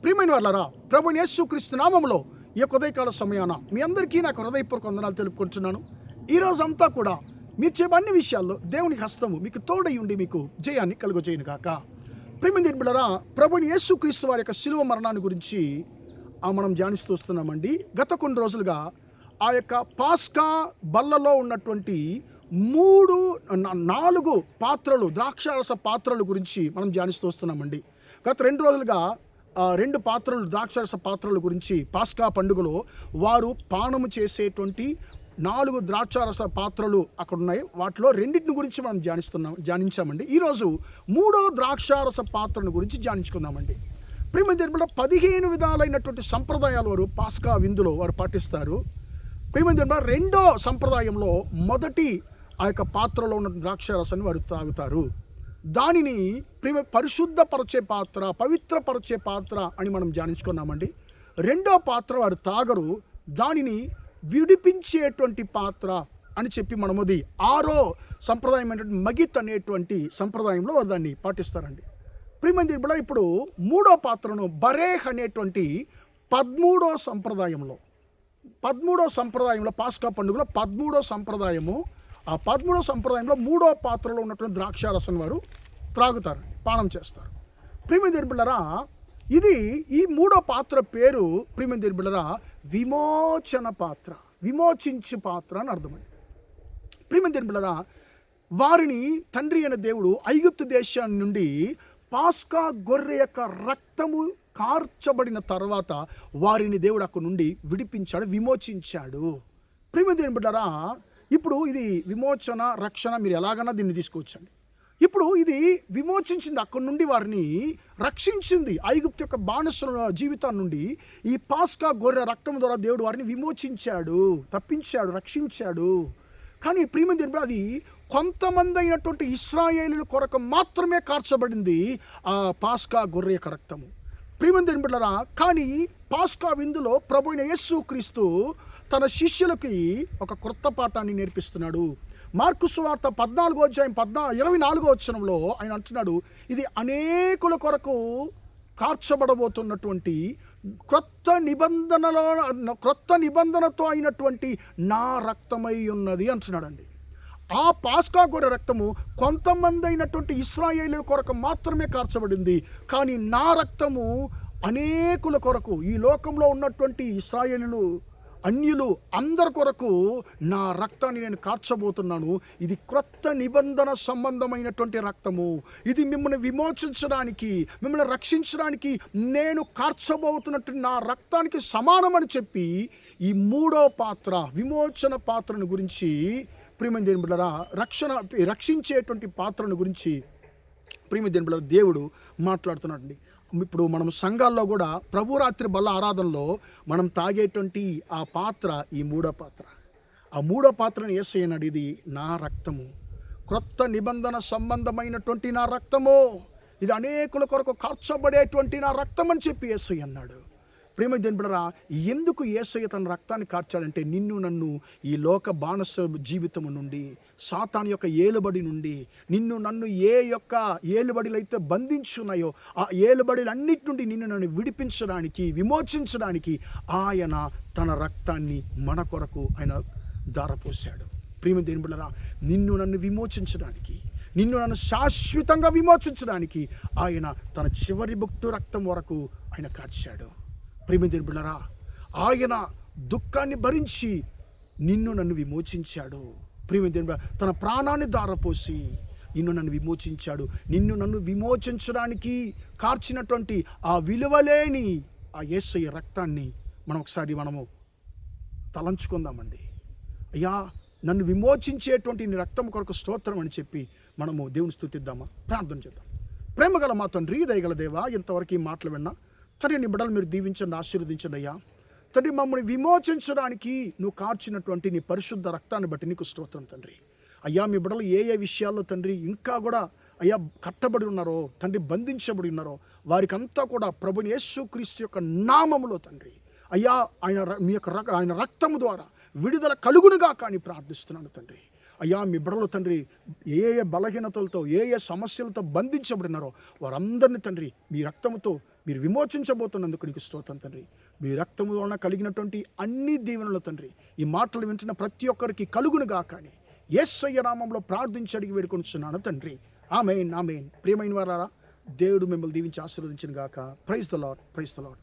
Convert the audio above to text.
ప్రియమైన వాళ్ళారా, ప్రభువైన యేసుక్రీస్తు నామములో ఈ యొక్క ఉదయకాల సమయాన మీ అందరికీ నాకు హృదయపూర్వక వందనాలు తెలుపుకుంటున్నాను. ఈరోజు అంతా కూడా మీరు చెప్పే అన్ని విషయాల్లో దేవుని హస్తము మీకు తోడై ఉండి మీకు జయాన్ని కలుగజేయను గాక. ప్రియమైన బిడ్డలారా, ప్రభువైన యేసుక్రీస్తు వారి యొక్క శిలువ మరణాన్ని గురించి మనం ధ్యానిస్తూ వస్తున్నామండి. గత కొన్ని రోజులుగా ఆ యొక్క పాస్కా బల్లలో ఉన్నటువంటి 4 పాత్రలు, ద్రాక్షారస పాత్రల గురించి మనం ధ్యానిస్తూ వస్తున్నామండి. గత 2 రోజులుగా 2 పాత్రలు, ద్రాక్షారస పాత్రల గురించి పాస్కా పండుగలో వారు పానము చేసేటువంటి 4 ద్రాక్షారస పాత్రలు అక్కడ ఉన్నాయి. వాటిలో 2 గురించి మనం ధ్యానించామండి. ఈరోజు 3వ ద్రాక్షారస పాత్రను గురించి ధ్యానించుకుందామండి. ప్రియమైన 15 విధాలైనటువంటి సంప్రదాయాలు వారు పాస్కా విందులో వారు పాటిస్తారు. ప్రియమైన 2వ సంప్రదాయంలో మొదటి ఆ యొక్క పాత్రలో ఉన్న ద్రాక్షారసాన్ని వారు తాగుతారు. దానిని పరిశుద్ధపరచే పాత్ర, పవిత్రపరచే పాత్ర అని మనం ధ్యానించుకున్నామండి. 2వ పాత్ర వారు తాగరు, దానిని విడిపించేటువంటి పాత్ర అని చెప్పి మనముది 6వ సంప్రదాయం అయినటువంటి మగిత్ అనేటువంటి సంప్రదాయంలో వారు దాన్ని పాటిస్తారండి. ప్రియమైన ఇప్పుడు 3వ పాత్రను బరేహ్ అనేటువంటి 13వ సంప్రదాయంలో పాస్కా పండుగలో 13వ సంప్రదాయము, ఆ 13వ సంప్రదాయంలో 3వ పాత్రలో ఉన్నటువంటి ద్రాక్షారసం వారు త్రాగుతారు, పానం చేస్తారు. ప్రియమైన బిడ్డలారా, ఇది ఈ 3వ పాత్ర పేరు ప్రియమైన బిడ్డలారా విమోచన పాత్ర, విమోచించు పాత్ర అని అర్థమైంది. ప్రియమైన బిడ్డలారా, వారిని తండ్రి అయిన దేవుడు ఐగుప్తు దేశాన్ని నుండి పాస్కా గొర్రె యొక్క రక్తము కార్చబడిన తర్వాత వారిని దేవుడు అక్కడి నుండి విడిపించాడు, విమోచించాడు. ప్రియమైన బిడ్డలారా, ఇప్పుడు ఇది విమోచన, రక్షణ, మీరు ఎలాగైనా దీన్ని తీసుకోవచ్చండి. ఇప్పుడు ఇది విమోచించింది, అక్కడి నుండి వారిని రక్షించింది. ఐగుప్తు యొక్క బానిసల జీవితాన్ని నుండి ఈ పాస్కా గొర్రె రక్తం ద్వారా దేవుడు వారిని విమోచించాడు, తప్పించాడు, రక్షించాడు. కానీ ప్రియమైన అది కొంతమంది అయినటువంటి ఇశ్రాయేలుల కొరకు మాత్రమే కార్చబడింది ఆ పాస్కా గొర్రె యొక్క రక్తము. ప్రియమైన బిడ్డలారా, కానీ పాస్కా విందులో ప్రభువైన యేసుక్రీస్తు తన శిష్యులకి ఒక క్రొత్త పాఠాన్ని నేర్పిస్తున్నాడు. మార్కు సువార్త 14వ అధ్యాయం 24వ వచనంలో ఆయన అంటున్నాడు, ఇది అనేకుల కొరకు కార్చబడబోతున్నటువంటి క్రొత్త నిబంధనతో అయినటువంటి నా రక్తమై ఉన్నది అంటున్నాడండి. ఆ పాస్కా గొర్రె రక్తము కొంతమంది అయినటువంటి ఇశ్రాయేలుల కొరకు మాత్రమే కార్చబడింది. కానీ నా రక్తము అనేకుల కొరకు, ఈ లోకంలో ఉన్నటువంటి ఇశ్రాయేలులు, అన్యులు అందరి కొరకు నా రక్తాన్ని నేను కార్చబోతున్నాను. ఇది క్రొత్త నిబంధన సంబంధమైనటువంటి రక్తము. ఇది మిమ్మల్ని విమోచించడానికి, మిమ్మల్ని రక్షించడానికి నేను కార్చబోతున్నట్టు నా రక్తానికి సమానమని చెప్పి ఈ 3వ పాత్ర, విమోచన పాత్రను గురించి, ప్రియమైన బిడ్డలారా, రక్షించేటువంటి పాత్రను గురించి ప్రియమైన బిడ్డలారా దేవుడు మాట్లాడుతున్నాడండి. ఇప్పుడు మనం సంఘాల్లో కూడా ప్రభురాత్రి బల్ల ఆరాధనలో మనం తాగేటువంటి ఆ పాత్ర ఈ 3వ పాత్ర. ఆ 3వ పాత్రను యేసయ్య, ఇది నా రక్తము, క్రొత్త నిబంధన సంబంధమైనటువంటి నా రక్తము, ఇది అనేకుల కొరకు కార్చబడేటువంటి నా రక్తం అని చెప్పి యేసయ్య అన్నాడు. ప్రియమైన బిడ్డలారా, ఎందుకు యేసయ్య తన రక్తాన్ని కార్చాడంటే నిన్ను నన్ను ఈ లోక బానిస జీవితము నుండి, సాతాను యొక్క ఏలుబడి నుండి, నిన్ను నన్ను ఏ యొక్క ఏలుబడిలు అయితే బంధించున్నాయో ఆ ఏలుబడిలన్నిటి నుండి నిన్ను నన్ను విడిపించడానికి, విమోచించడానికి ఆయన తన రక్తాన్ని మన కొరకు ఆయన ధారపోశాడు. ప్రియమైన బిడ్డలారా, నిన్ను నన్ను విమోచించడానికి, నిన్ను నన్ను శాశ్వతంగా విమోచించడానికి ఆయన తన చివరి బొట్టు రక్తం వరకు ఆయన కార్చాడు. ప్రియమైన బిడ్డలారా, ఆయన దుఃఖాన్ని భరించి నిన్ను నన్ను విమోచించాడు. ప్రియమైన తన ప్రాణాన్ని ధారపోసి నిన్ను నన్ను విమోచించాడు. నిన్ను నన్ను విమోచించడానికి కార్చినటువంటి ఆ విలువలేని ఆ యేసయ్య రక్తాన్ని మనము తలంచుకుందామండి. అయ్యా, నన్ను విమోచించేటువంటి నీ రక్తం కొరకు స్తోత్రం అని చెప్పి మనము దేవుని స్తుతిద్దామా, ప్రార్థన చేద్దాం. ప్రేమగల మా తండ్రి, దయగల దేవా, ఇంతవరకు ఈ మాటలు విన్నా తండ్రి, నీ బిడ్డలు మీరు దీవించండి, ఆశీర్వదించండి అయ్యా. తండ్రి, మమ్మల్ని విమోచించడానికి నువ్వు కార్చినటువంటి నీ పరిశుద్ధ రక్తాన్ని బట్టి నీకు స్తోత్రం తండ్రి. అయ్యా, మీ బిడ్డలు ఏ విషయాల్లో తండ్రి ఇంకా కూడా అయ్యా కట్టబడి ఉన్నారో తండ్రి, బంధించబడి ఉన్నారో వారికంతా కూడా ప్రభువైన యేసుక్రీస్తు యొక్క నామములో తండ్రి అయ్యా ఆయన రక్తము ద్వారా విడుదల కలుగునుగా కానీ ప్రార్థిస్తున్నాను తండ్రి. అయ్యా మీ బిడ్డలు తండ్రి ఏ ఏ బలహీనతలతో ఏ ఏ సమస్యలతో బంధించబడినారో వారందరినీ తండ్రి మీ రక్తముతో మీరు విమోచించబోతున్నందుకు నీకు స్తోత్రం తండ్రి. మీ రక్తము వలన కలిగినటువంటి అన్ని దీవెనలు తండ్రి ఈ మాటలు వింటున్న ప్రతి ఒక్కరికి కలుగునుగా. కానీ యేసయ్య నామంలో ప్రార్థించి అడిగి వేడుకొనిచున్నాను తండ్రి. ఆమేన్ ఆమేన్. ప్రియమైన వారారా, దేవుడు మిమ్మల్ని దీవించి ఆశీర్వదించును గాక. Praise the Lord, praise the lord.